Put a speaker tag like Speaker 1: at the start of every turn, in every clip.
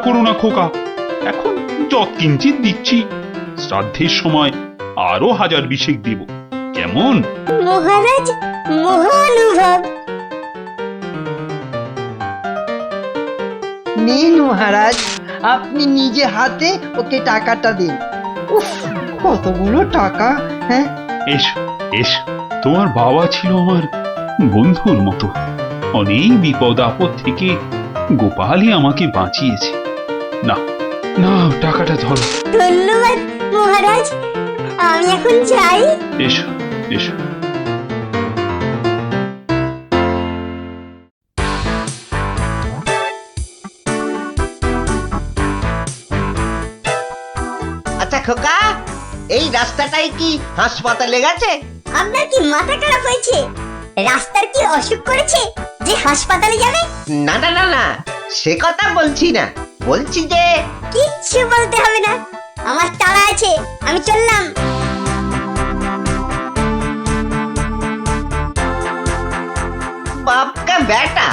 Speaker 1: করো না খোকা, এখন যৎকিঞ্চিৎ দিচ্ছি, শ্রাদ্ধের সময় আরো 1000 দেব, কেমন?
Speaker 2: মহারাজ মহানুভব।
Speaker 3: নিন মহারাজ, আপনি নিজে হাতে ওকে টাকাটা দিন। উফ, কতগুলো টাকা! হ্যাঁ,
Speaker 1: এসো এসো, তোমার বাবা ছিল আমার বন্ধুর মতো, অনেক বিপদ আপদ থেকে গোপালই আমাকে বাঁচিয়েছে। না না, টাকাটা ধরো।
Speaker 2: ধন্যবাদ মহারাজ, আমি এখন যাই।
Speaker 1: এসো এসো।
Speaker 4: আচ্ছা খোকা, এই রাস্তাটাই কি হাসপাতালে গেছে?
Speaker 2: আপনার কি মাথা খারাপ হয়েছে? রাস্তার কি অসুখ করেছে যে হাসপাতালে যাবে?
Speaker 4: না না না না, সে কথা বলছি না, বলছি যে
Speaker 2: কিচ্ছু বলতে হবে না, আমার তাড়া আছে, আমি চললাম।
Speaker 4: বাপ কা বেটা।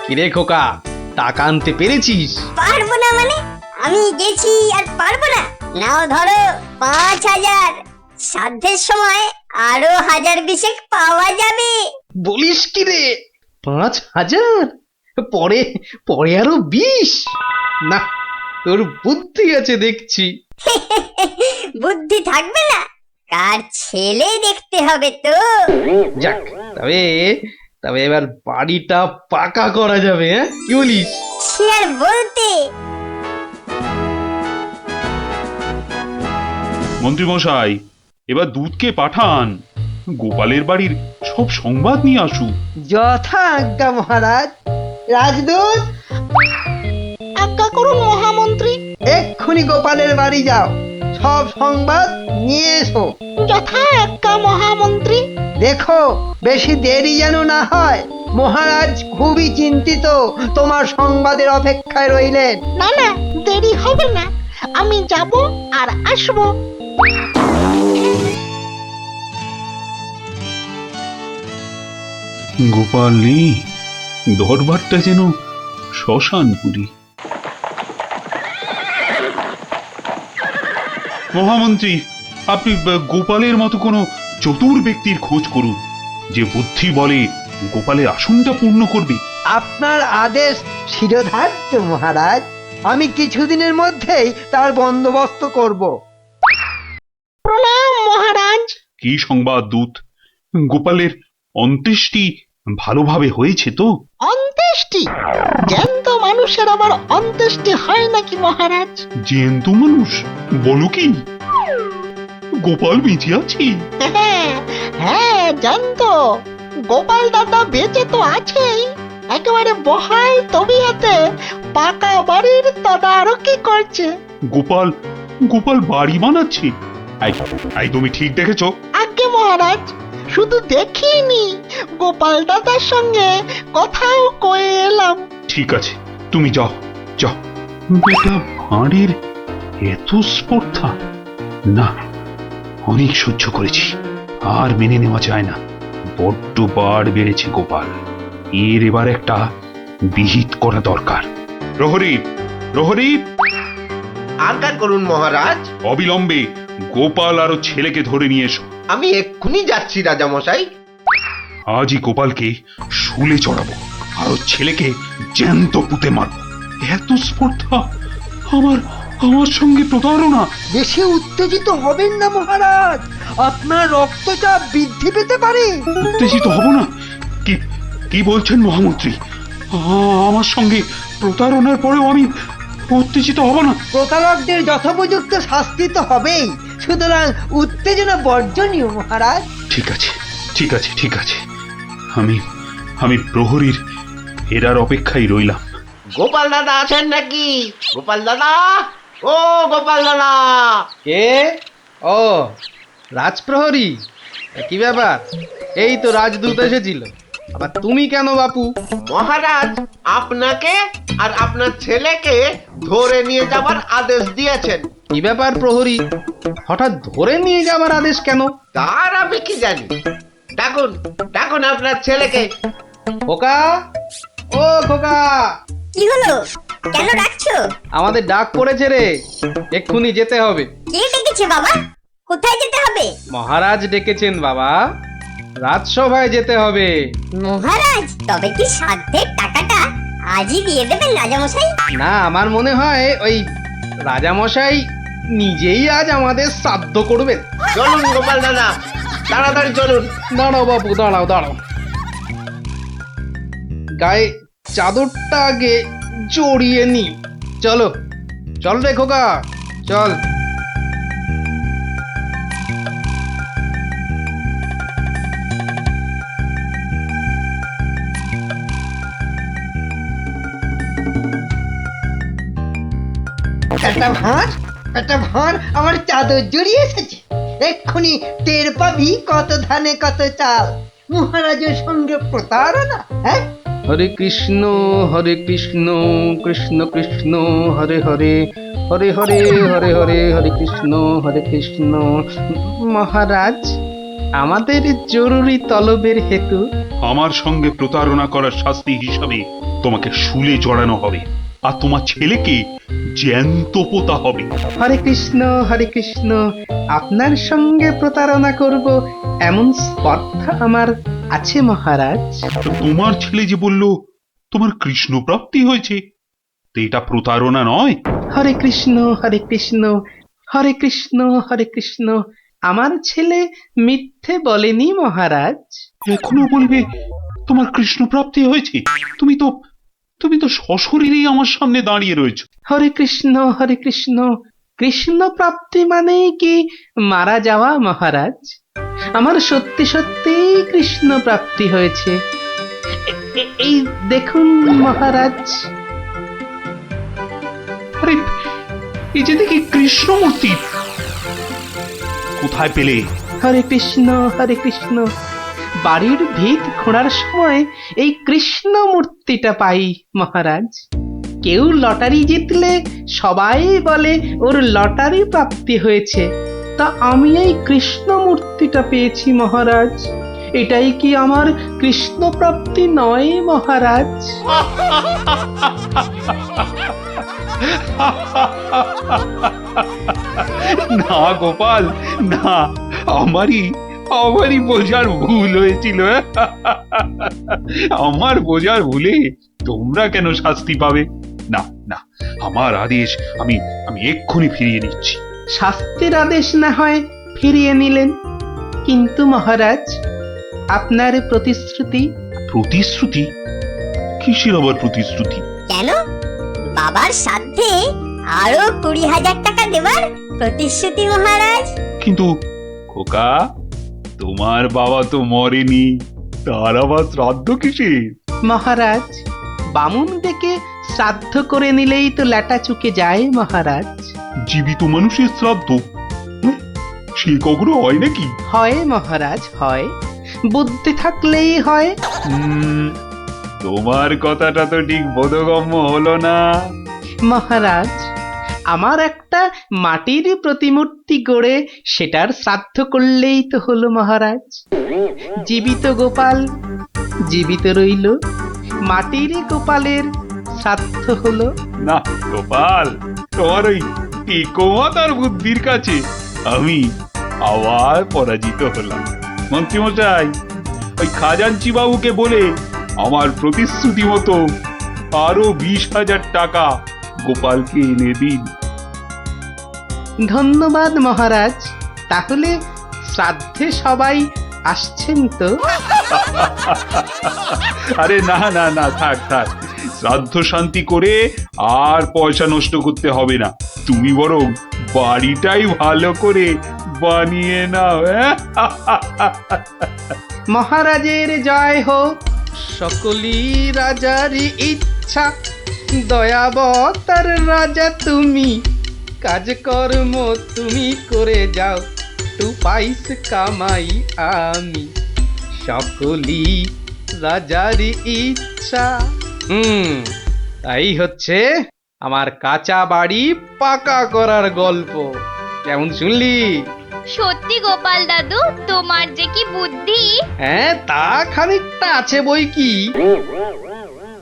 Speaker 5: কিরে খোকা, টাকা আনতে পেরেছিস?
Speaker 2: পারবো না মানে? আমি গেছি আর পারবো না? নাও ধরো 5000, শ্রাদ্ধের সময় আরো 1000 পাওয়া যাবে।
Speaker 5: বলিস কি রে, 5000? পরে পরে আরো 20? না, তোর বুদ্ধি আছে দেখছি।
Speaker 2: বুদ্ধি থাকবে না? কার ছেলে দেখতে হবে তো।
Speaker 5: যাক, তবে তবে এবার বাড়িটা পাকা করা যাবে, হ্যাঁ কি বলিস?
Speaker 2: সে আর বলতে।
Speaker 1: মন্ত্রী মশাই, এবার দুধকে পাঠান, গোপালের বাড়ির সব সংবাদ নিয়ে আসুক।
Speaker 3: যথা আজ্ঞা মহারাজ। রাজদূত,
Speaker 6: আজ্ঞা করুন মহামন্ত্রী।
Speaker 3: এক্ষুনি গোপালের বাড়ি যাও, সব সংবাদ নিয়ে এসো।
Speaker 6: যথা আজ্ঞা মহামন্ত্রী।
Speaker 3: দেখো বেশি দেরি যেন না হয়, মহারাজ খুবই চিন্তিত, তোমার সংবাদের অপেক্ষায় রইলেন।
Speaker 6: না না, দেরি হবে না, আমি যাব আর আসবো।
Speaker 1: গোপাল নেই, দরবারটা যেন শ্মশানপুরী। মহামন্ত্রী, আপনি গোপালের মতো কোনো চতুর ব্যক্তির খোঁজ করুন, যে বুদ্ধি বলে গোপালের আসনটা পূর্ণ করবে।
Speaker 3: আপনার আদেশ শিরোধার্য মহারাজ, আমি কিছুদিনের মধ্যেই তার বন্দোবস্ত করব।
Speaker 6: প্রণাম মহারাজ।
Speaker 1: কি সংবাদ দূত? গোপালের অন্ত্যেষ্টি ভালোভাবে হয়েছে তো?
Speaker 6: অন্ত্যেষ্টি? জ্যান্ত মানুষের আবার অন্ত্যেষ্টি হয় নাকি মহারাজ?
Speaker 1: জ্যান্ত মানুষ? বলো কি? গোপাল বেঁচে আছে?
Speaker 6: হ্যাঁ হ্যাঁ, জ্যান্ত। গোপাল দাদা বেঁচে তো আছেই, একেবারে বহাল তবিয়তে পাকা বাড়ির তদারকি করছে।
Speaker 1: গোপাল গোপাল বাড়ি বানাচ্ছে? আই তুমি ঠিক দেখেছো?
Speaker 6: আজ্ঞে মহারাজ, শুধু দেখিনি, গোপাল দাদার সঙ্গে কথাও কয়ে এলাম।
Speaker 1: ঠিক আছে, তুমি যাও যাও। বেটা ভাঁড়ের এত স্পর্ধা! না, অনেক সহ্য করেছি, আর মেনে নেওয়া যায় না। বড্ড বাড় বেড়েছে গোপাল, এর এবার একটা বিহিত করা দরকার। প্রহরী, প্রহরী,
Speaker 4: আজ্ঞা করুন মহারাজ।
Speaker 1: অবিলম্বে গোপাল আর ওর ছেলেকে ধরে নিয়ে এসো।
Speaker 4: আমি এক্ষুনি যাচ্ছি রাজা মশাই।
Speaker 1: আজই গোপালকে শুলে চড়াবো, আর ওর ছেলেকে জ্যান্ত পুঁতে মারবো। এত স্পর্ধা! আমার আমার সঙ্গে প্রতারণা!
Speaker 3: বেশি উত্তেজিত হবেন না মহারাজ, আপনার রক্তচাপ বৃদ্ধি পেতে পারে।
Speaker 1: উত্তেজিত হব না? কি কি বলছেন মহামন্ত্রী? আমার সঙ্গে প্রতারণার পরেও আমি উত্তেজিত হব না?
Speaker 3: প্রতারকদের যথোপযুক্ত শাস্তি তো হবেই, সুতরাং উত্তেজনা বর্জনীয় মহারাজ।
Speaker 1: ঠিক আছে ঠিক আছে ঠিক আছে, আমি আমি প্রহরীর ফেরার অপেক্ষায় রইলাম।
Speaker 4: গোপাল দাদা আছেন নাকি? গোপাল দাদা, ও গোপাল দাদা।
Speaker 5: কে? ও, রাজপ্রহরী, কি ব্যাপার? এই তো রাজদূত এসেছিল, আবার তুমি কেন বাপু?
Speaker 4: মহারাজ আপনাকে আর আপনার ছেলেকে ধরে নিয়ে যাবার আদেশ দিয়েছেন।
Speaker 5: কি ব্যাপার প্রহরী, হঠাৎ ধরে নিয়ে যাবার আদেশ কেন?
Speaker 4: তার আমি কি জানি। ডাকুন ডাকুন আপনার ছেলেকে।
Speaker 5: খোকা, ও খোকা,
Speaker 2: কি হলো? কেন ডাকছো?
Speaker 5: আমাদের ডাক পড়েছে রে, এক্ষুনি যেতে হবে।
Speaker 2: কে ডেকেছে বাবা? কোথায় যেতে হবে?
Speaker 5: মহারাজ ডেকেছেন বাবা, রাজসভায় যেতে হবে।
Speaker 2: মহারাজ, তবে কি সাধ্যের টাকাটা আজই দিয়ে দেবেন রাজামশাই?
Speaker 5: না, আমার মনে হয় ওই রাজামশাই নিজেই আজ আমাদের শ্রাদ্ধ করবেন।
Speaker 4: চলুন গোপাল দাদা, তাড়াতাড়ি চলুন।
Speaker 5: দাঁড়াও বাবু, দাঁড়াও দাঁড়াও, গায়ে চাদরটা আগে জড়িয়ে নি। চলো চল রে খোকা, চল।
Speaker 3: একটা ভাঁড় আমার চাদর জড়িয়ে এসেছে। এক্ষুনি টের পাবি কত ধানে কত চাল। মহারাজের সঙ্গে প্রতারণা, হ্যাঁ?
Speaker 5: হরে কৃষ্ণ কৃষ্ণ কৃষ্ণ হরে হরে, হরে হরে হরে হরে, হরে কৃষ্ণ। মহারাজ, আমাদের জরুরি তলবের হেতু
Speaker 1: আমার সঙ্গে প্রতারণা করার শাস্তি হিসাবে তোমাকে শুলে জড়ানো হবে, আর তোমার ছেলেকে জ্যান্ত পোতা হবে।
Speaker 5: হরে কৃষ্ণ, আপনার সঙ্গে প্রতারণা করব এমন স্পর্ধা আমার আছে মহারাজ।
Speaker 1: তো তোমার ছেলে যে বলল তোমার কৃষ্ণ প্রাপ্তি হয়েছে, তো এটা প্রতারণা নয়?
Speaker 5: হরে কৃষ্ণ হরে কৃষ্ণ, আমার ছেলে মিথ্যে বলেনি মহারাজ।
Speaker 1: এখনো বলবে তোমার কৃষ্ণ প্রাপ্তি হয়েছে? তুমি তো সশরীরেই আমার সামনে দাঁড়িয়ে রয়েছো।
Speaker 5: হরে কৃষ্ণ কৃষ্ণ প্রাপ্তি মানে কি মারা যাওয়া মহারাজ? আমার সত্যি সত্যি কৃষ্ণ প্রাপ্তি হয়েছে। এই দেখুন মহারাজ।
Speaker 1: আরে, এই যে দেখি কৃষ্ণমূর্তি, কোথায় পেলে?
Speaker 5: হরে কৃষ্ণ, বাড়ির ভিত খোঁড়ার সময় এই কৃষ্ণ মূর্তিটা পাই মহারাজ। কেউ লটারি জিতলে সবাই বলে ওর লটারি প্রাপ্তি হয়েছে, তা আমি এই কৃষ্ণ মূর্তিটা পেয়েছি মহারাজ। এটাই কি আমার কৃষ্ণ প্রাপ্তি নয় মহারাজ?
Speaker 1: না গোপাল, না, আমারই বোঝার ভুল হয়েছিল। আমার বোঝার ভুলে তোমরা কেন শাস্তি পাবে? না না, আমার আদেশ আমি এক্ষুনি ফিরিয়ে নিচ্ছি।
Speaker 5: শাস্তির আদেশ না হয় ফিরিয়ে নিলেন, কিন্তু মহারাজ আপনার প্রতিশ্রুতি?
Speaker 1: প্রতিশ্রুতি? কিসের আবার প্রতিশ্রুতি?
Speaker 2: কেন? বাবার সাধ্যে আরো 20,000 টাকা দেবার প্রতিশ্রুতি মহারাজ।
Speaker 1: কিন্তু খোকা, তোমার বাবা তো মরেনি, তার আবার শ্রাদ্ধ কিসের?
Speaker 5: মহারাজ, বামুন ডেকে শ্রাদ্ধ করে নিলেই তো ল্যাটা চুকে যায় মহারাজ।
Speaker 1: জীবিত মানুষের শ্রাদ্ধ? সে কখনো হয় নাকি?
Speaker 5: হয় মহারাজ, হয়, বুদ্ধি থাকলেই হয়।
Speaker 1: তোমার কথাটা তো ঠিক বোধগম্য হলো না।
Speaker 5: মহারাজ, আমার একটা মাটির প্রতিমূর্তি গড়ে সেটার শ্রাদ্ধ করলেই তো হলো মহারাজ। জীবিত গোপাল জীবিত রইল, মাটির গোপালের শ্রাদ্ধ হলো।
Speaker 1: না গোপাল, তোমার ওই টিকোমাতার বুদ্ধির কাছে আমি আবার পরাজিত হলাম। মন্ত্রীমশাই, ওই খাজাঞ্চি বাবুকে বলে আমার প্রতিশ্রুতি মতো আরো 20,000 টাকা গোপালকে এনে দিন।
Speaker 5: ধন্যবাদ মহারাজ। তাহলে শ্রাদ্ধে সবাই আসছেন তো?
Speaker 1: আরে না না না, থাক থাক, শ্রাদ্ধ শান্তি করে আর পয়সা নষ্ট করতে হবে না। তুমি বরং বাড়িটাই ভালো করে বানিয়ে নাও।
Speaker 5: মহারাজের জয় হোক, সকলই রাজারই ইচ্ছা, দয়াবতার রাজা তুমি, কাজকর্ম তুমি করে যাও, তু পাইস কামাই আমি, সকলই রাজারই ইচ্ছা। তাই হচ্ছে আমার কাঁচা বাড়ি পাকা করার গল্প। কেমন শুনলি?
Speaker 7: সত্যি গোপাল দাদু, তোমার যে কি বুদ্ধি!
Speaker 5: হ্যাঁ, তা খানিকটা আছে বই কি।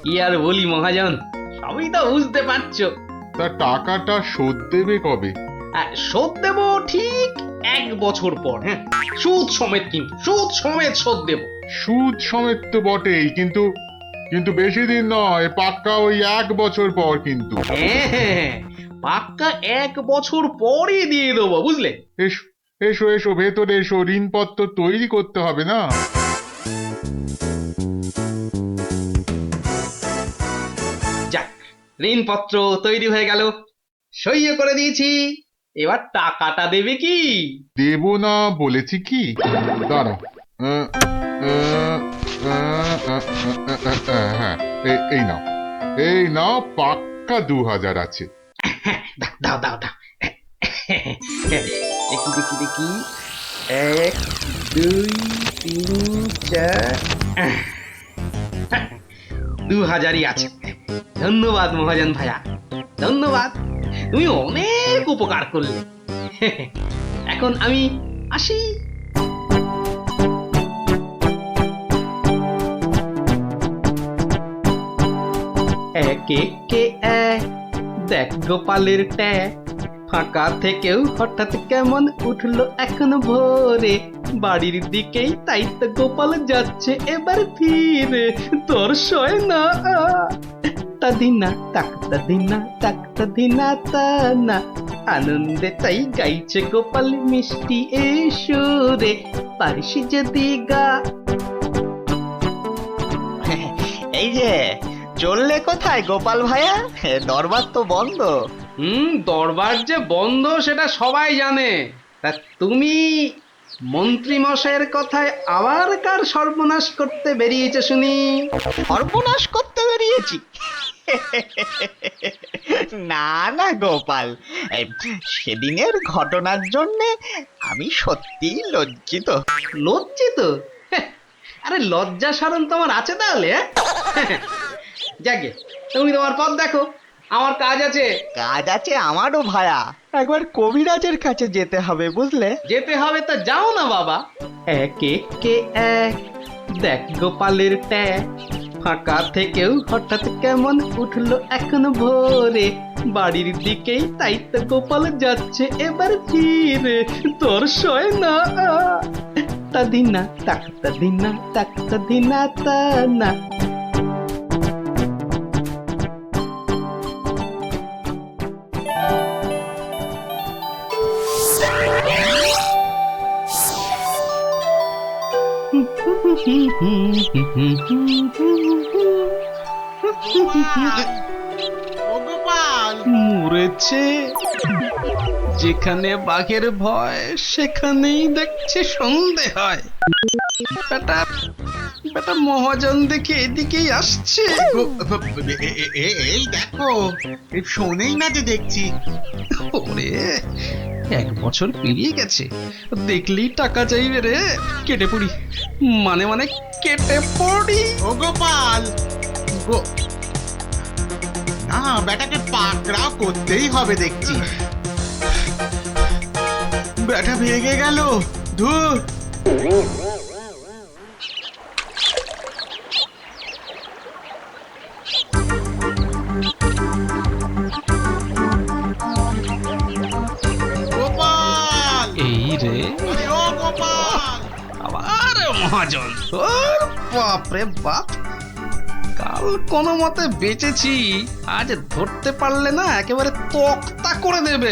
Speaker 5: কি আর বলি মহাজন, সবই তো বুঝতে পারছো।
Speaker 8: তা টাকাটা শোধ দেবে কবে?
Speaker 5: শোধ দেবো ঠিক 1 বছর পর। হ্যাঁ, সুদ সমেত, কিন্তু সুদ সমেত শোধ দেবো।
Speaker 8: সুদ সমেত তো বটেই, কিন্তু কিন্তু বেশি দিন নয়, পাক্কা ওই 1 বছর পর কিন্তু।
Speaker 5: হ্যাঁ, পাক্কা 1 বছর পরই দিয়ে দেবো, বুঝলে?
Speaker 8: এসো এসো এসো, ভেতরে এসো, ঋণপত্র তৈরি করতে হবে না?
Speaker 5: যাক, ঋণপত্র তৈরি হয়ে গেল, সইও করে দিয়েছি। এবার টাকাটা দেবে কি?
Speaker 8: দেব না বলেছি কি? দাঁড়াও, হ্যাঁ, এই নাও, এই নাও, পাক্কা 2000 আছে।
Speaker 5: দাও দাও দাও। দেখি দেখি দেখি, 1 2 3 4, 2000ই আছে। ধন্যবাদ মহাজন ভাইয়া, ধন্যবাদ। তুমি অনেক উপকার করলে। এখন আমি আসি। একে কে এক, দেখ গোপালের ট্যাগ, ফাঁকা থেকেও হঠাৎ কেমন উঠলো এখন ভোরে, বাড়ির দিকেই তাই তো গোপাল যাচ্ছে এবার ফিরে, তোর সয় না তাদিনা তাক তাদিনা তাক তাদিনা তা না, আনন্দে তাই গাইছে গোপাল মিষ্টি এই সুরে, পারিস যদি গা।
Speaker 6: এই যে চললে কোথায় গোপাল ভাইয়া? দরবার তো বন্ধ।
Speaker 5: দরবার যে বন্ধ সেটা সবাই জানে। তা তুমি মন্ত্রী মশাইয়ের কথায় আবার কার সর্বনাশ করতে বেরিয়েছে শুনি?
Speaker 6: সর্বনাশ করতে বেরিয়েছি? না না গোপাল, এই সেদিনের ঘটনার জন্য আমি সত্যি লজ্জিত।
Speaker 5: লজ্জিত? আরে লজ্জা শরম তোমার আছে তাহলে? যাকে, তুমি তোমার পথ দেখো, আমার কাজ আছে।
Speaker 6: কাজ আছে আমারও ভায়া, একবার কবিরাজের কাছে যেতে হবে বুঝলে।
Speaker 5: যেতে হবে তো যাও না বাবা। একে কে এক, দেখ গোপালের ট্যাগ, ফাঁকা থেকেও হঠাৎ কেমন উঠলো এখন ভোরে, বাড়ির দিকেই তাই তো গোপাল যাচ্ছে এবার ফিরে, তোর সয় না তাদিনা তাক তাদিনা তাক তাদিনা তা না। মরেছে। যেখানে বাঘের ভয় সেখানেই দেখছি সন্ধে হয়। বেটা বেটা মহাজন দেখে এদিকেই আসছে।
Speaker 6: এই দেখো, শোনেই না যে দেখছি।
Speaker 5: ওরে, 1 বছর পেরিয়ে গেছে, দেখলেই টাকা চাইবে রে। কেটে পড়ি, মানে মানে কেটে পড়ি।
Speaker 6: ও গোপাল, না বেটাকে পাকড়াও করতেই হবে দেখছি। বেটা ভেঙে গেল, ধুর। গোপাল,
Speaker 5: এই রে,
Speaker 6: আরে ও গোপাল,
Speaker 5: আবার মহাজন। ওর বাপরে বাপ, কাল কোনো মতে বেঁচেছি, আজ ধরতে পারলে না একেবারে তক্তা করে দেবে।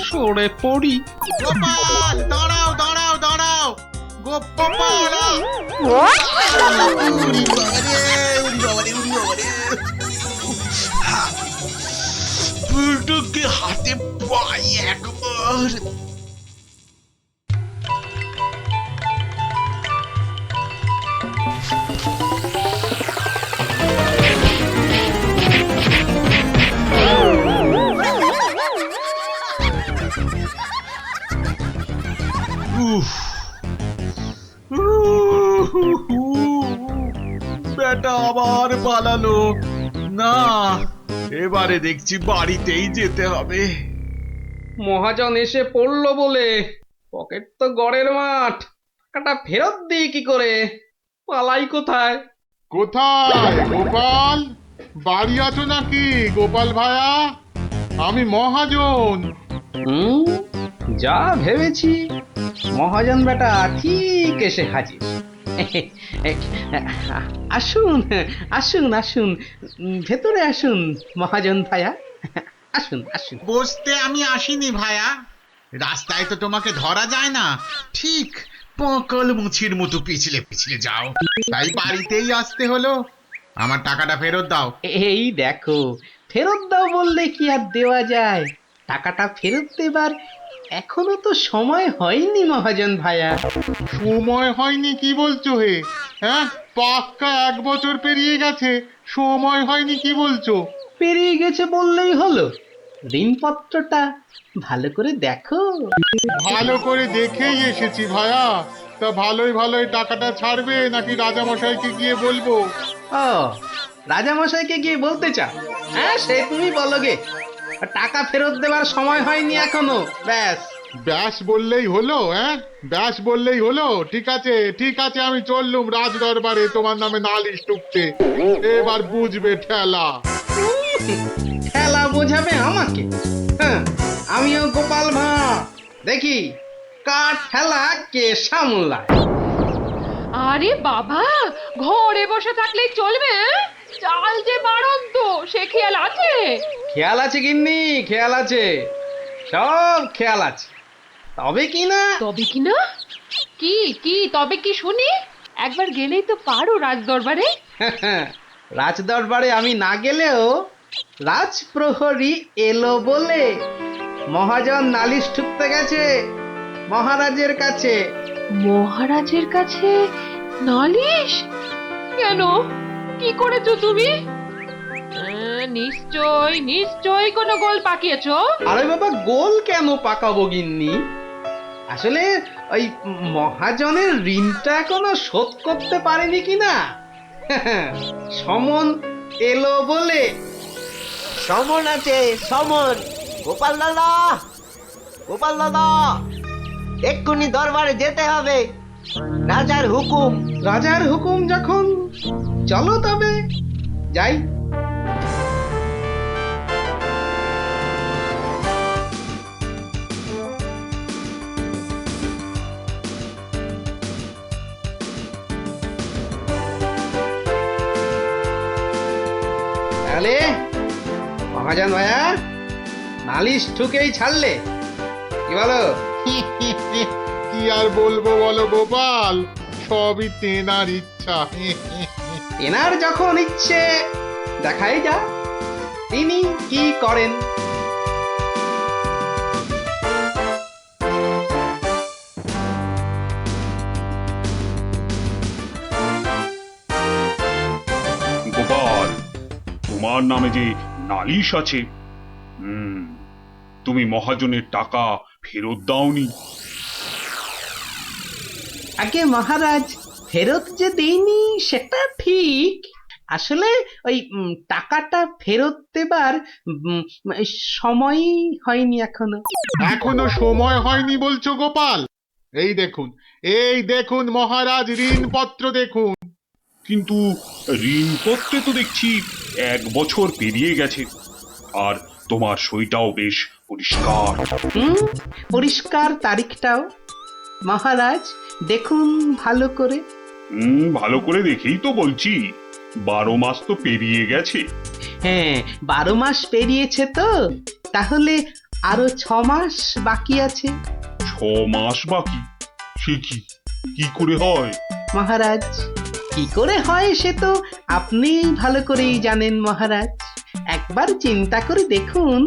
Speaker 5: সরে পড়ি।
Speaker 6: গোপাল, দাঁড়াও দাঁড়াও দাঁড়াও, গোপাল। বুলটুকে হাতে পাই একবার। বেটা আবার পালালো। না,
Speaker 9: এবারে দেখছি বাড়িতেই যেতে হবে।
Speaker 5: মহাজন এসে পড়লো বলে পকেট তো গড়ের মাঠ, টাকাটা ফেরত দিই কি করে? পালাই কোথায়?
Speaker 8: কোথায় গোপাল? বাড়ি আছো নাকি গোপাল ভায়া? আমি মহাজন।
Speaker 5: যা ভেবেছি, মহাজন বেটা ঠিক এসে হাজির। আসুন আসুন আসুন, ভেতরে আসুন মহাজন ভায়া, আসুন আসুন।
Speaker 9: বসতে আমি আসিনি ভায়া, রাস্তায় তো তোমাকে ধরা যায় না, ঠিক পকল মুছির মতো পিছলে পিছলে যাও, তাই বাড়িতেই আসতে হলো। আমার টাকাটা ফেরত দাও।
Speaker 5: এই দেখো, ফেরত দাও বললে কি আর দেওয়া যায়? টাকাটা ফেরত দেবার এখনো তো সময় হয়নি মহাজন ভায়া।
Speaker 8: সময় হয়নি কি বলছো হে? হ্যাঁ, পাক্কা 1 বছর পেরিয়ে গেছে, সময় হয়নি কি বলছো?
Speaker 5: পেরিয়ে গেছে বললেই হলো? ঋণপত্রটা ভালো করে দেখো।
Speaker 8: ভালো করে দেখেই এসেছি ভায়া। তা ভালোই ভালোই টাকাটা ছাড়বে নাকি রাজামশাইকে গিয়ে বলবো?
Speaker 5: ও, রাজামশাইকে গিয়ে বলতে চাও? হ্যাঁ, সে তুমি বলো গে। টাকা ফেরত দেবার সময় হয়নি এখনো, ব্যাস।
Speaker 8: ব্যাস বললেই হলো? হ্যাঁ, ব্যাস বললেই হলো? ঠিক আছে ঠিক আছে, আমি চললুম রাজ দরবারে তোমার নামে নালিশ টুকতে। এবার বুঝবে ঠেলা।
Speaker 5: ঠেলা বোঝাবে আমাকে? হ্যাঁ, আমিও গোপাল ভাঁড়, দেখি কার ঠেলা কে সামলায়।
Speaker 10: আরে বাবা, ঘরে বসে থাকলেই চলবে? চাল যে বাড়ন্ত, সে খেয়াল আছে?
Speaker 5: খেয়াল আছে গিন্নি, খেয়াল আছে, সব খেয়াল আছে। তবে কি না?
Speaker 10: তবে কি না? কি কি তবে কি শুনি? একবার গেলেই তো পারো রাজ দরবারে।
Speaker 5: রাজ দরবারে আমি না গেলেও রাজপ্রহরী এলো বলে মহাজন নালিশ ঠুকতে গেছে মহারাজের কাছে।
Speaker 10: মহারাজের কাছে নালিশ? কেন, কি করেছো তুমি? নিশ্চয় নিশ্চয় কোনো গোল পাকিয়েছো।
Speaker 5: আরে বাবা, গোল কেন পাকাবো গিন্নি? আসলে ওই মহাজনের ঋণটা এখনো শোধ করতে পারেনি কিনা। সমন এলো বলে।
Speaker 4: সমন আছে, সমন। গোপাল দাদা, গোপাল দাদা, এক্ষুনি দরবারে যেতে হবে, রাজার হুকুম।
Speaker 5: রাজার হুকুম যখন, চলো তবে যাই। তাহলে মহাজন ভাইয়া, নালিশ ঠুকেই ছাড়লে, কি বলো?
Speaker 8: কি আর বলবো বলো গোপাল, সবই তেনার ইচ্ছা।
Speaker 5: এনার যখন ইচ্ছে, দেখাই যা তিনি কি করেন।
Speaker 1: গোপাল, তোমার নামে যে নালিশ আছে, তুমি মহাজনের টাকা ফেরত দাওনি।
Speaker 5: আগে মহারাজ, ফেরত যে দেইনি সেটা ঠিক, আসলে ওই টাকাটা ফেরত দেবার সময়ই হয়নি এখনো।
Speaker 8: এখনো সময় হয়নি বলছো গোপাল? এই দেখুন মহারাজ, ঋণপত্র দেখুন।
Speaker 1: কিন্তু ঋণপত্রে তো দেখছি 1 বছর পেরিয়ে গেছে, আর তোমার সইটাও বেশ পরিষ্কার।
Speaker 5: পরিষ্কার তারিখটাও। মহারাজ দেখুন ভালো করে।
Speaker 1: ভালো করে দেখেই তো বলছি, 12 মাস তো পেরিয়ে গেছে।
Speaker 5: হ্যাঁ, 12 মাস পেরিয়েছে তো, তাহলে আরো 6 মাস বাকি আছে।
Speaker 1: 6 মাস বাকি? সে কি করে হয়
Speaker 5: মহারাজ? কি করে হয় সে তো আপনি ভালো করেই জানেন মহারাজ। একবার চিন্তা করে দেখুন,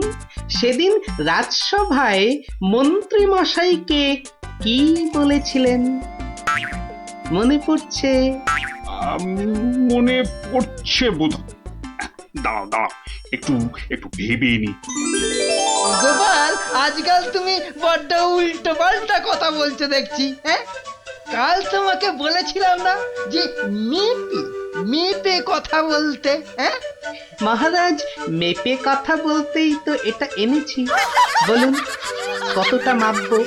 Speaker 5: সেদিন রাজসভায় মন্ত্রী মশাইকে কি বলেছিলেন, মনে পড়ছে?
Speaker 1: মনে পড়ছে বোধ। দাঁড়াও, একটু ভেবে নি।
Speaker 3: গোপাল, আজকাল তুমি বড্ড উল্টো পাল্টা কথা বলছো দেখছি। হ্যাঁ, কাল তোমাকে বলেছিলাম না যে মেয়েটি মেপে কথা বলতে, হ্যাঁ?
Speaker 5: মহারাজ মেপে কথা বলতেই তো এটা এনেছি। বলুন কতটা মাপবো?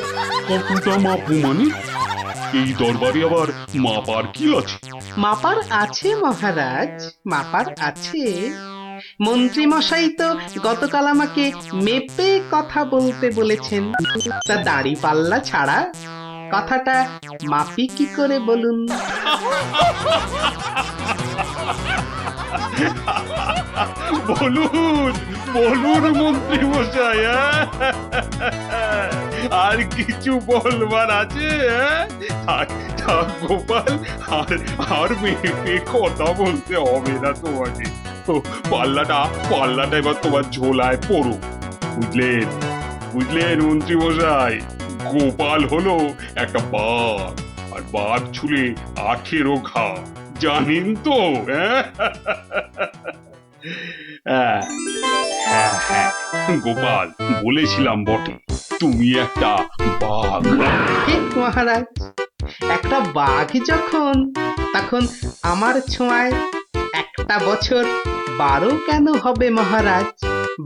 Speaker 1: কতটা মাপবো মানে? এই দরবারে আবার মাপার কি আছে?
Speaker 5: মাপার আছে মহারাজ, মাপার আছে। মন্ত্রী মশাই তো গতকাল আমাকে মেপে কথা বলতে বলেছেন। তা দাড়ি পাল্লা ছাড়া কথাটা মাপি কি করে বলুন?
Speaker 1: বলুন বলুন মন্ত্রী মশাই, আর কিছু বলবার আছে? গোপাল, আর মেপে কথা বলতে হবে না তোমাকে। পাল্লাটা এবার তোমার ঝোলায় পড়ো। বুঝলেন মন্ত্রী মশাই? গোপাল হলো একটা বাঘ, আর বাঘ ছুলে 18 ঘা, জানেন তো? হ্যাঁ, গোপাল, বলেছিলাম বটে, তুমি একটা বাঘ।
Speaker 5: ঠিক মহারাজ, একটা বাঘ যখন, তখন আমার ছোঁয়ায় একটা বছর 12 কেন হবে মহারাজ?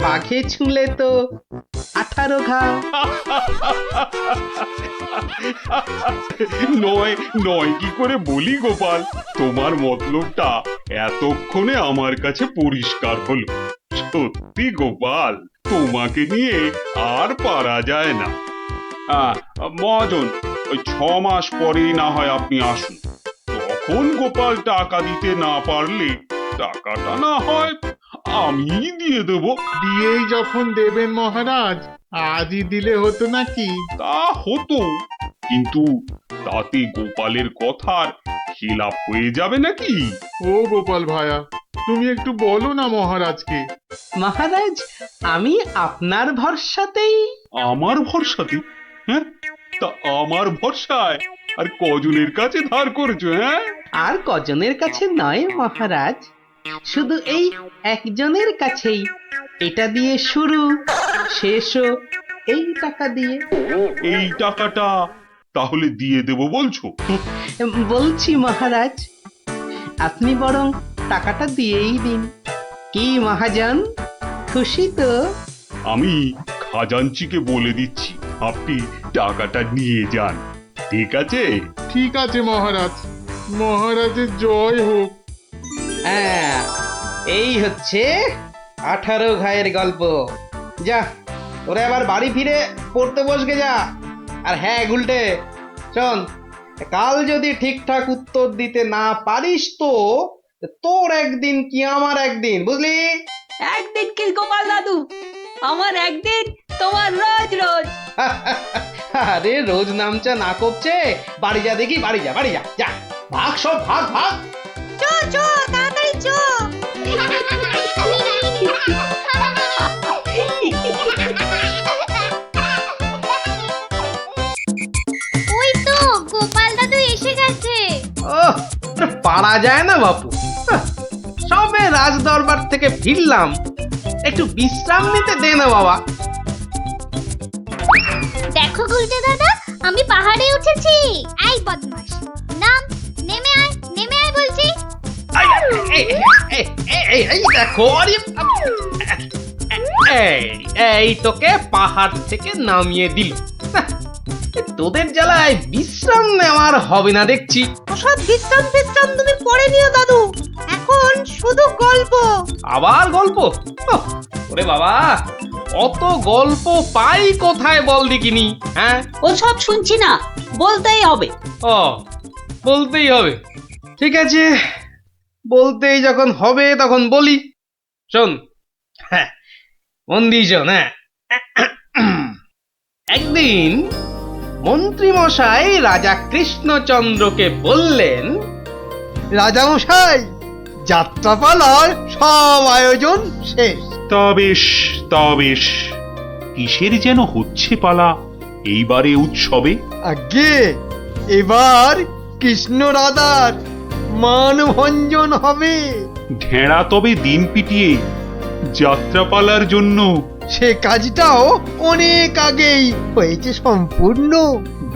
Speaker 5: বাঘে ছুঁলে তো 18 ঘা।
Speaker 1: নয় কি করে বলি গোপাল? তোমার মতলবটা এতক্ষণে আমার কাছে পরিষ্কার হলো। সত্যি গোপাল, তোমাকে নিয়ে আর পারা যায় না। মহাজন, ওই 6 মাস পরেই না হয় আপনি আসুন। তখন গোপাল টাকা দিতে না পারলে টাকাটা না হয় আমি দিয়ে দেবো।
Speaker 8: দিয়েই যখন দেবেন মহারাজ, আজই দিলে হতো নাকি?
Speaker 1: তা হতো, কিন্তু তাতে গোপালের কথার খেলাপ হয়ে যাবে নাকি?
Speaker 8: ও গোপাল ভায়া, তুমি একটু বলো না মহারাজকে।
Speaker 5: মহারাজ, আমি আপনার ভরসাতেই।
Speaker 1: আমার ভরসাতে? হ্যাঁ, তা আমার ভরসায় আর কজনের কাছে ধার করেছো? হ্যাঁ,
Speaker 5: আর কজনের কাছে নয় মহারাজ, শুধু এই একজনের কাছেই। এটা দিয়ে শুরু, শেষও এই টাকা দিয়ে।
Speaker 1: এই টাকাটা তাহলে দিয়ে দেবো বলছো?
Speaker 5: বলছি মহারাজ, আপনি বরং টাকাটা দিয়েই দিন। কি মহাজন, খুশি তো?
Speaker 1: আমি খাজাঞ্চিকে বলে দিচ্ছি, আপনি টাকাটা নিয়ে যান। ঠিক আছে?
Speaker 8: ঠিক আছে মহারাজ, মহারাজের জয় হোক।
Speaker 5: হ্যাঁ, এই হচ্ছে 18 ঘায়ের গল্প। যা, ওরে আবার বাড়ি ফিরে পড়তে বসবে যা। আর হ্যাঁ গুলটে, শোন, কাল যদি ঠিকঠাক উত্তর দিতে না পারিস তো তোর একদিন কি আমার একদিন, বুঝলি?
Speaker 11: একদিন কি গোপাল দাদু, আমার একদিন, তোমার রোজ রোজ।
Speaker 5: আরে রোজ নামচা না করছে, বাড়ি যা দেখি, বাড়ি যা, বাড়ি যা, যা, ভাগ সব, ভাগ ভাগ।
Speaker 2: চো চো, তাড়াতাড়ি চো।
Speaker 7: ওই তো গোপাল দাদু এসে গেছে।
Speaker 5: ওহ, পারা যায় না বাপু। সবে রাজ দরবার থেকে ফিরলাম, একটু বিশ্রাম নিতে দে না বাবা।
Speaker 7: দেখো গুলটে দাদা, আমি পাহাড়ে উঠেছি। এই বদমাশ, নাম, নেমে আয় বলছি।
Speaker 5: এই দেখো, এই তোকে পাহাড় থেকে নামিয়ে দিল। তোদের জ্বালায় বিশ্রাম নেওয়ার হবে না দেখছি।
Speaker 11: ওসব বিশ্রাম তুমি পড়ে নিও দাদু, এখন শুধু গল্প।
Speaker 5: আবার গল্প? ওরে বাবা, অত গল্প পাই কোথায় বল দেখিনি? হ্যাঁ,
Speaker 11: ওসব শুনছি না, বলতেই হবে।
Speaker 5: ও, বলতেই হবে। ঠিক আছে, বলতেই যখন হবে তখন বলি। শোন, হ্যাঁ, মন দিয়ে শোন। হ্যাঁ, একদিন মন্ত্রী মশাই রাজা কৃষ্ণচন্দ্রকে বললেন,
Speaker 3: রাজামশাই, যাত্রাপালার সব আয়োজন শেষ।
Speaker 1: তা বেশ, কিসের যেন হচ্ছে পালা এইবারে উৎসবে?
Speaker 3: আগে এবার কৃষ্ণ রাধার মানভঞ্জন হবে।
Speaker 1: ঢেঁড়া তবে দিন পিটিয়ে যাত্রাপালার জন্য?
Speaker 3: সে কাজটাও অনেক আগেই হয়েছে সম্পূর্ণ।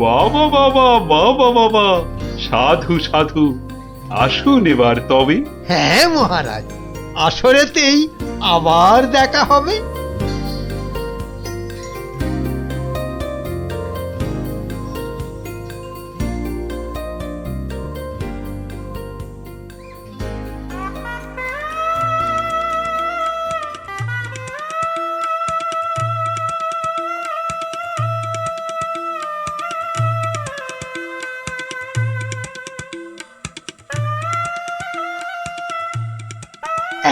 Speaker 1: বাবা বাবা বাবা বাবা, সাধু সাধু, আসুন এবার তবে।
Speaker 3: হ্যাঁ মহারাজ, আসরেতেই আবার দেখা হবে।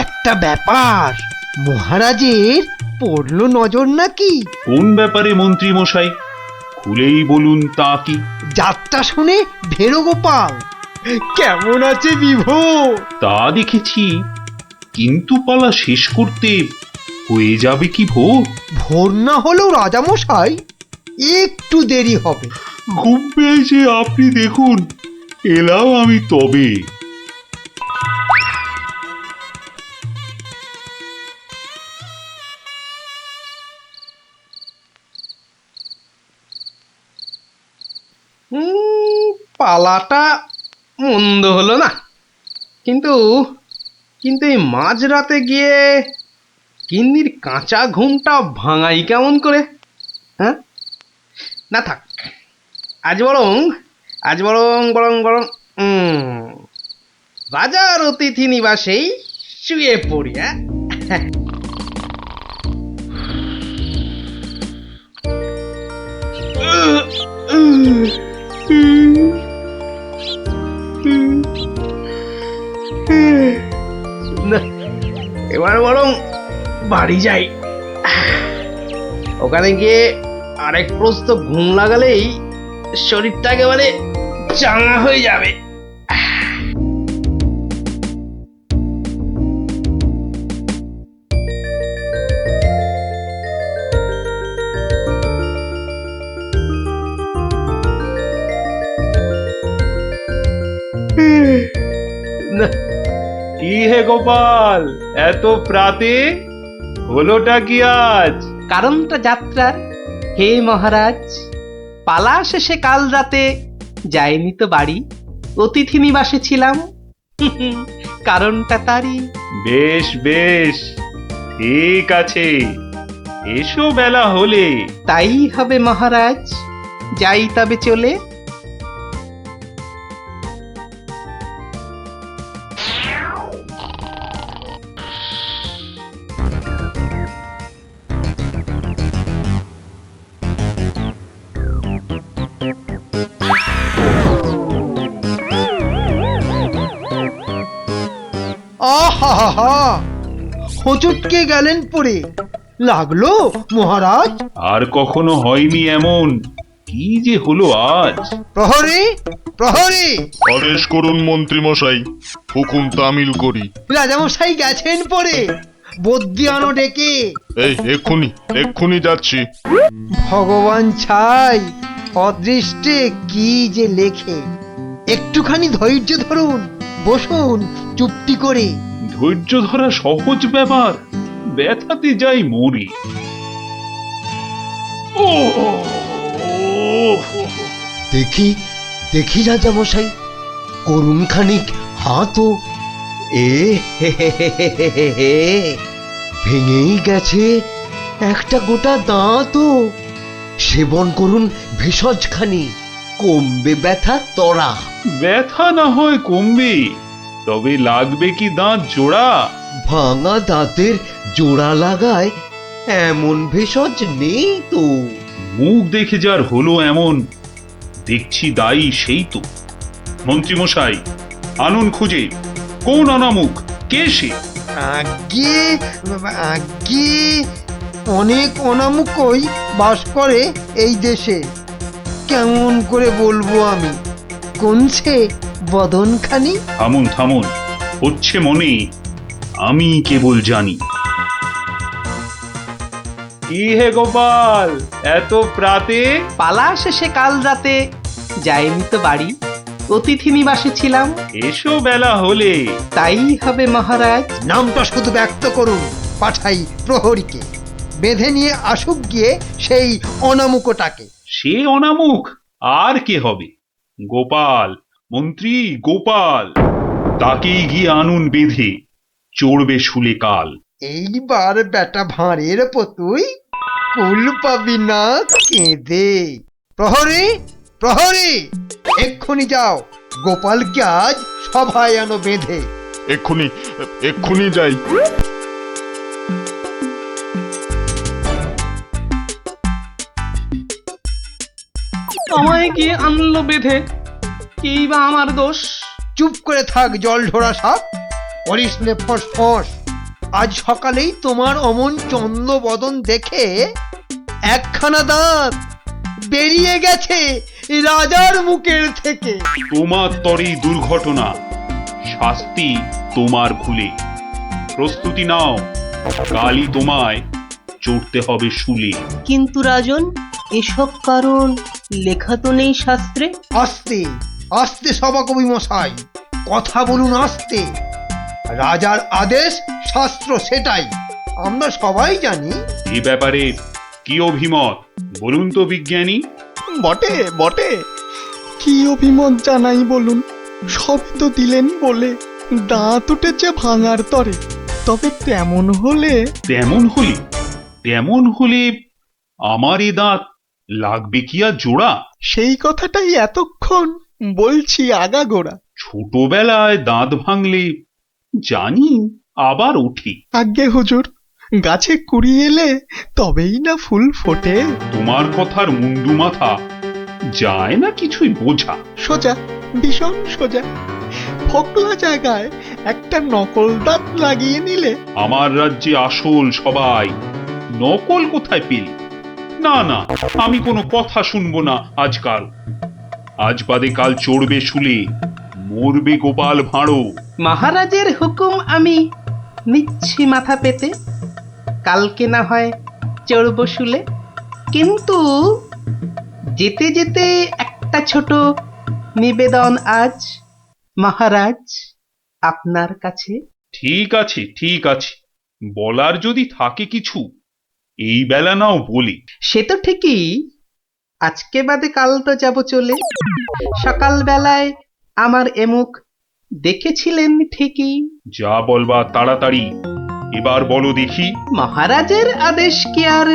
Speaker 3: একটা ব্যাপার, মহারাজের পড়লো নজর নাকি?
Speaker 1: কোন ব্যাপারে মন্ত্রী মশাই, খুলেই বলুন তা কি?
Speaker 3: যাত্রা শুনে ভেরো গোপাল কেমন আছে বিভো?
Speaker 1: তা দেখেছি, কিন্তু পালা শেষ করতে হয়ে যাবে কি ভোর?
Speaker 3: ভোর না হলেও রাজামশাই একটু দেরি হবে।
Speaker 1: ঘুম পেয়েছে আপনি দেখুন, এলাম আমি তবে।
Speaker 5: পালাটা মন্দ হলো না, কিন্তু কিন্তু এই মাঝরাতে গিয়ে গিন্নির কাঁচা ঘুমটা ভাঙাই কেমন করে? হ্যাঁ, না থাক, আজ বরং বরং রাজার অতিথি নিবাসেই শুয়ে পড়ি। হ্যাঁ, না, এবার বরং বাড়ি যাই, ওখানে গিয়ে আরেক প্রস্ত ঘুম লাগালেই শরীরটা একেবারে চাঙা হয়ে যাবে।
Speaker 1: কি হে গোপাল, এত প্রাতে হলোটা কি আজ?
Speaker 5: কারণটা যাত্রার, হে মহারাজ, পালা শেষে কাল রাতে যাইনি তো বাড়ি, অতিথি নিবাসে ছিলাম। কারণটা তারই।
Speaker 1: বেশ বেশ, ঠিক আছে, এসো বেলা হলে।
Speaker 5: তাই হবে মহারাজ, যাই তবে চলে।
Speaker 3: আহা, হোঁচটকে গেলেন পড়ে, লাগলো মহারাজ?
Speaker 1: আর কখনো হয়নি এমন, কি যে হলো আজ?
Speaker 3: প্রহরী, প্রহরী!
Speaker 8: আদেশ করুন মন্ত্রী মশাই, হুকুম তামিল করি।
Speaker 3: রাজামশাই গেছেন পড়ে, বদ্যি আনো ডেকে।
Speaker 8: এই এক্ষুনি যাচ্ছি।
Speaker 3: ভগবান ছাই, অদৃষ্টে কি যে লেখে। একটুখানি ধৈর্য ধরুন, বসুন চুপটি করে।
Speaker 1: ধৈর্য ধরা সহজ ব্যাপার, ব্যথাতে যাই মরি।
Speaker 3: দেখি রাজামশাই, করুন খানিক হাতও। ভেঙেই গেছে একটা গোটা দাঁতও। সেবন করুন ভেষজ খানি, কমবে ব্যথা তরা।
Speaker 1: ব্যথা না হয় কমবে, তবে লাগবে কি দাঁত জোড়া?
Speaker 3: ভাঙা দাঁতের জোড়া লাগায় এমন ভেষজ নেই তো।
Speaker 1: মুখ দেখে যার হলো এমন, দেখছি দায়ী সেই তো। মন্ত্রী মশাই, আনুন খুঁজে, কোন অনামুখ, কে সে?
Speaker 3: আগে অনেক অনামুকই বাস করে এই দেশে। কেমন করে বলবো আমি, কোনছে বদনখানি?
Speaker 1: থামুন, হচ্ছে মনে, আমি কেবল জানি। কি হে গোপাল, এত প্রাতে?
Speaker 5: পালা শেষে কাল রাতে যাইনি তো বাড়ি, অতিথি নিবাসে ছিলাম।
Speaker 1: এসো বেলা হলে।
Speaker 5: তাই হবে মহারাজ।
Speaker 3: নামটা শুধু ব্যক্ত করুন, পাঠাই প্রহরীকে, বেঁধে নিয়ে আসুক গিয়ে সেই অনামুকটাকে।
Speaker 1: সে অনামুখ আর কে হবে? গোপাল, মন্ত্রী গোপাল। তাকেই গিয়ে আনুন বেঁধে, চড়বে শুলে কাল।
Speaker 3: এইবার বেটা ভাঁড়ের পতুই কুল পাবি না কেঁদে। প্রহরী, প্রহরী, এক্ষুনি যাও, গোপালকে আজ সভায় আনো বেঁধে।
Speaker 8: এক্ষুনি এক্ষুনি যাই।
Speaker 5: আমায় গিয়ে আনলো বেঁধে, কি বা আমার দোষ?
Speaker 3: চুপ করে থাক জল ঢোড়া সাপ, করিস নে ফোঁস ফোঁস। আজ সকালেই তোমার অমন চন্দ্র বদন দেখে একখানা দাঁত বেরিয়ে গেছে রাজার মুখের থেকে।
Speaker 1: তোমার তরেই দুর্ঘটনা, শাস্তি তোমার ভুলে। প্রস্তুতি নাও, কালই তোমায় চড়তে হবে শুলে।
Speaker 12: কিন্তু রাজন, এসব কারণ লেখা তো নেই শাস্ত্রে।
Speaker 3: আস্তে আস্তে সভাকবি মশাই, কথা বলুন আস্তে। রাজার আদেশ শাস্ত্র সেটাই, আমরা সবাই জানি।
Speaker 1: এ ব্যাপারে কি অভিমত বলুন তো বিজ্ঞানী?
Speaker 6: বটে বটে, কি অভিমত জানাই বলুন। সবই তো দিলেন বলে, দাঁত উঠেছে ভাঙার তরে। তবে তেমন হলে
Speaker 1: তেমন হলে আমার এ দাঁত লাগবে কি আর জোড়া?
Speaker 6: সেই কথাটাই এতক্ষণ বলছি আগাগোড়া।
Speaker 1: ছোটবেলায় দাঁত ভাঙলে জানি আবার ওঠে।
Speaker 6: আজ্ঞে হুজুর, গাছে কুড়ি এলে তবেই না ফুল ফোটে।
Speaker 1: তোমার কথার মুন্ডু মাথা যায় না কিছুই বোঝা।
Speaker 6: সোজা, ভীষণ সোজা। ফোকলা জায়গায় একটা নকল দাঁত লাগিয়ে নিলে।
Speaker 1: আমার রাজ্যে আসল সবাই, নকল কোথায় পেলি? না না, আমি কোনো কথা শুনবো না আজকাল। আজ বাদে কাল চড়বে শুলে, মরবে গোপাল ভাঁড়ো।
Speaker 5: মহারাজের হুকুম আমি নিচ্ছি মাথা পেতে, কালকে না হয় চড়ব শুলে। কিন্তু যেতে যেতে একটা ছোট নিবেদন আজ মহারাজ আপনার কাছে।
Speaker 1: ঠিক আছে ঠিক আছে, বলার যদি থাকে কিছু এই বেলা নাও বলি।
Speaker 5: সে তো ঠিকই, আজকে বাদে কাল তো যাব চলে। সকাল বেলায় আমার এমুখ দেখেছিলেন ঠিকই।
Speaker 1: যা বলবা তাড়াতাড়ি এবার বলো দেখি।
Speaker 5: মহারাজের আদেশ কি আর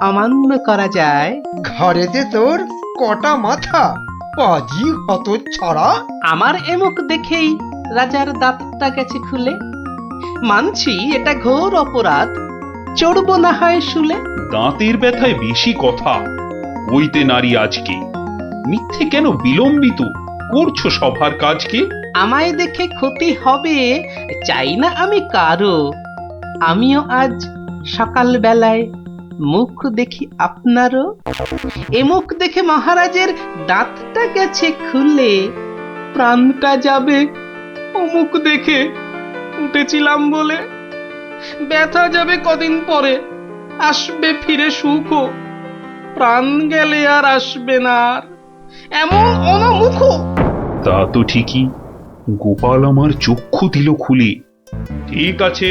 Speaker 5: অমান্য করা যায়?
Speaker 3: ঘরেতে তোর কটা মাথা, পাজি হত ছড়া।
Speaker 5: আমার এমুখ দেখেই রাজার দাঁতটা গেছে খুলে। মানছি এটা ঘোর অপরাধ, চড়বো না হয় শুলে।
Speaker 1: দাঁতের ব্যথায় বেশি কথা কইতে নারী আজকে। মিথ্যে কেন বিলম্বিত করছো সভার কাজকে?
Speaker 5: আমায় দেখে ক্ষতি হবে চাই না আমি কারো। আমিও আজ সকাল বেলায় মুখ দেখি আপনারও। এ মুখ দেখে মহারাজের দাঁতটা গেছে খুলে, প্রাণটা যাবে ও মুখ দেখে উঠেছিলাম বলে। ব্যথা যাবে কদিন পরে, আসবে ফিরে সুখও। প্রাণ গেলে আর আসবে না আর এমন অনামুখ।
Speaker 1: তা তো ঠিকই, গোপাল আমার চক্ষু দিল খুলে। ঠিক আছে,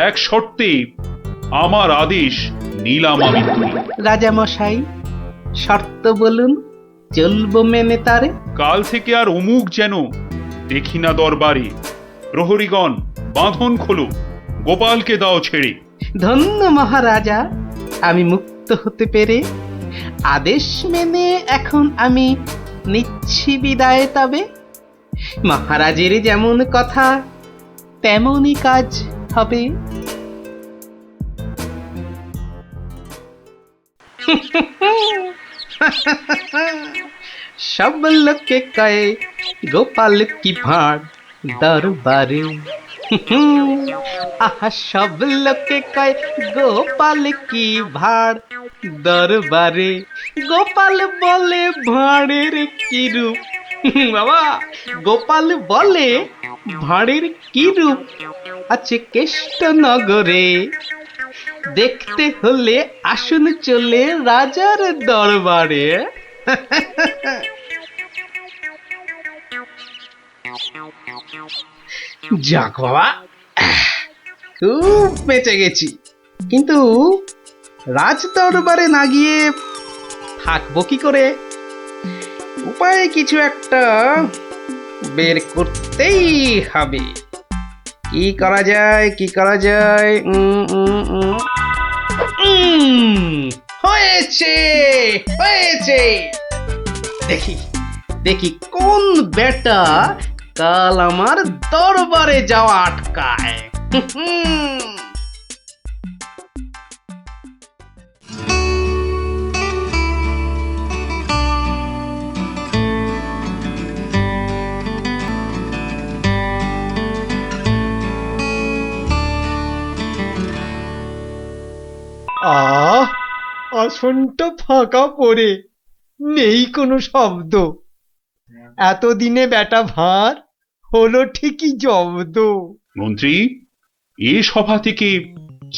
Speaker 1: এক শর্তে আমার আদেশ নিলাম আমি তুলে।
Speaker 5: রাজা মশাই, শর্ত বলুন, চলবো মেনে তারে।
Speaker 1: কাল থেকে আর অমুক যেন দেখি না দরবারে। প্রহরীগণ বাঁধন খোলো, গোপালকে দাও ছেড়ে।
Speaker 5: ধন্য মহারাজা, আমি মুক্ত হতে পেরে। আদেশ মেনে এখন আমি নিচ্ছি বিদায়। তবে মহারাজের যেমন কথা তেমনই কাজ হবে। সব লোকে কয়ে গোপাল কি ভাঁড় দরবারে। আহা, সব লোকে কয় গোপাল কি ভাঁড় দরবারে। গোপাল বলে ভাঁড়ের কি রূপ। বাবা, গোপাল বলে ভাঁড়ের কি রূপ আছে কেষ্ট নগরে। দেখতে হলে আসুন চলে রাজার দরবারে। যাক বাবা, খুব বেঁচে গেছি। কিন্তু রাজ দরবারে না গিয়ে থাকবো কি করে? উপায় কিছু একটা বের করতেই হবে। কি করা যায়, কি করা যায়? হয়েছে, হয়েছে। দেখি দেখি কোন বেটা কাল আমার দরবারে যাওয়া আটকায়।
Speaker 3: আহ, আসনটা ফাঁকা পড়ে নেই কোনো শব্দ। এতদিনে বেটা ভাঁড় হলো ঠিকই জব্দ।
Speaker 1: মন্ত্রী, এ সভা থেকে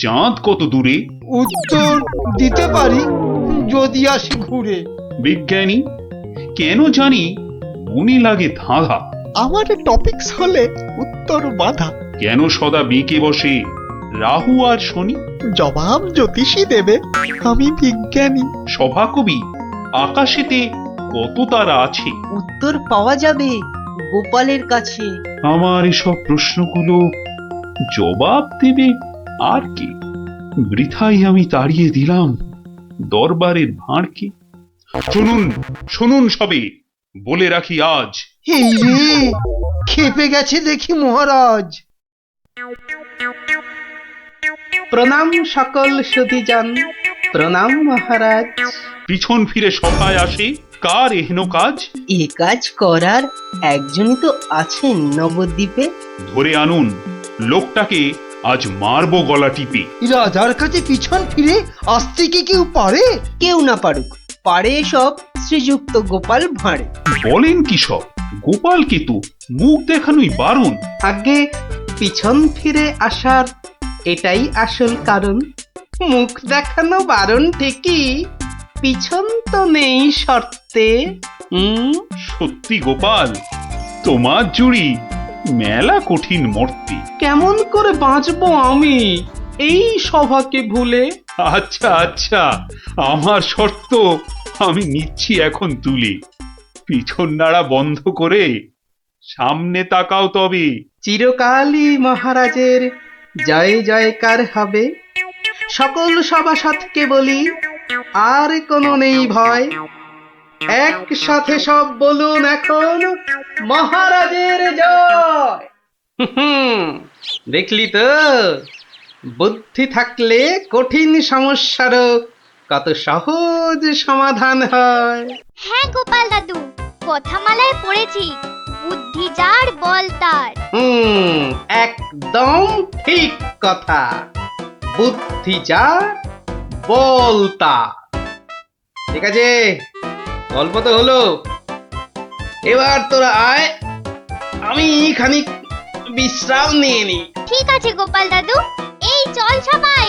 Speaker 1: চাঁদ কত দূরে?
Speaker 3: উত্তর দিতে পারি যদি আসি ঘুরে।
Speaker 1: বিজ্ঞানী, কেন জানি মনে লাগে ধাঁধা।
Speaker 6: আমার টপিকস হলে উত্তর বাধা।
Speaker 1: কেন সদা বেঁকে বসে রাহু আর শনি?
Speaker 6: জবাব জ্যোতিষী দেবে, আমি বিজ্ঞানী।
Speaker 1: সভাকবি, আকাশেতে কত তারা আছে?
Speaker 12: উত্তর পাওয়া যাবে গোপালের কাছে।
Speaker 1: আমার এসব প্রশ্নগুলো জবাব দেবে আর কে? বৃথাই আমি তাড়িয়ে দিলাম দরবারের ভাঁড়কে। শুনুন, শুনুন সবে, বলে রাখি আজ।
Speaker 3: এই রে, খেপে গেছে দেখি মহারাজ।
Speaker 5: প্রণাম সকল সুধীজন, প্রণাম মহারাজ।
Speaker 1: পিছন ফিরে সভায় আসে কার এহেন কাজ?
Speaker 12: এ কাজ করার একজনই তো আছেন নবদ্বীপে।
Speaker 1: ধরে আনুন লোকটাকে, আজ মারবো গলা টিপে।
Speaker 3: রাজার কাছে পিছন ফিরে আসতে কি কেউ পারে?
Speaker 12: কেউ না পারুক, পারে সব শ্রীযুক্ত গোপাল ভাঁড়ে।
Speaker 1: বলেন কি সব? গোপালকে তো মুখ দেখানোই বারণ।
Speaker 5: আগে পিছন ফিরে আসার এটাই আসল কারণ। মুখ দেখানো বারণ ঠিকই, পিছন তো নেই শর্তে।
Speaker 1: সত্যি গোপাল, তোমার জুড়ি মেলা কঠিন মর্তে।
Speaker 5: কেমন করে বাঁচবো আমি এই সভাকে ভুলে?
Speaker 1: আচ্ছা আচ্ছা, আমার শর্ত আমি নিচ্ছি এখন তুলে। পিছন নাড়া বন্ধ করে সামনে তাকাও তবে।
Speaker 5: চিরকালই মহারাজের জয় জয়কার হবে। সকল সভাসদকে বলি, আর কোনো নেই ভয়। একসাথে সব বলুন এখন, মহারাজের জয়। দেখলি তো, বুদ্ধি থাকলে কঠিন সমস্যারও কত সহজ সমাধান হয়।
Speaker 7: হ্যাঁ গোপাল দাদু, কথামালায় পড়েছি, বুদ্ধি যার বল তার।
Speaker 5: একদম ঠিক কথা। বুদ্ধি যার বল তার। ঠিক আছে, গল্প তো হলো, এবার তোরা আয়, আমি খানিক বিশ্রাম নিয়ে নি।
Speaker 7: ঠিক আছে গোপাল দাদু, এই চল সবাই।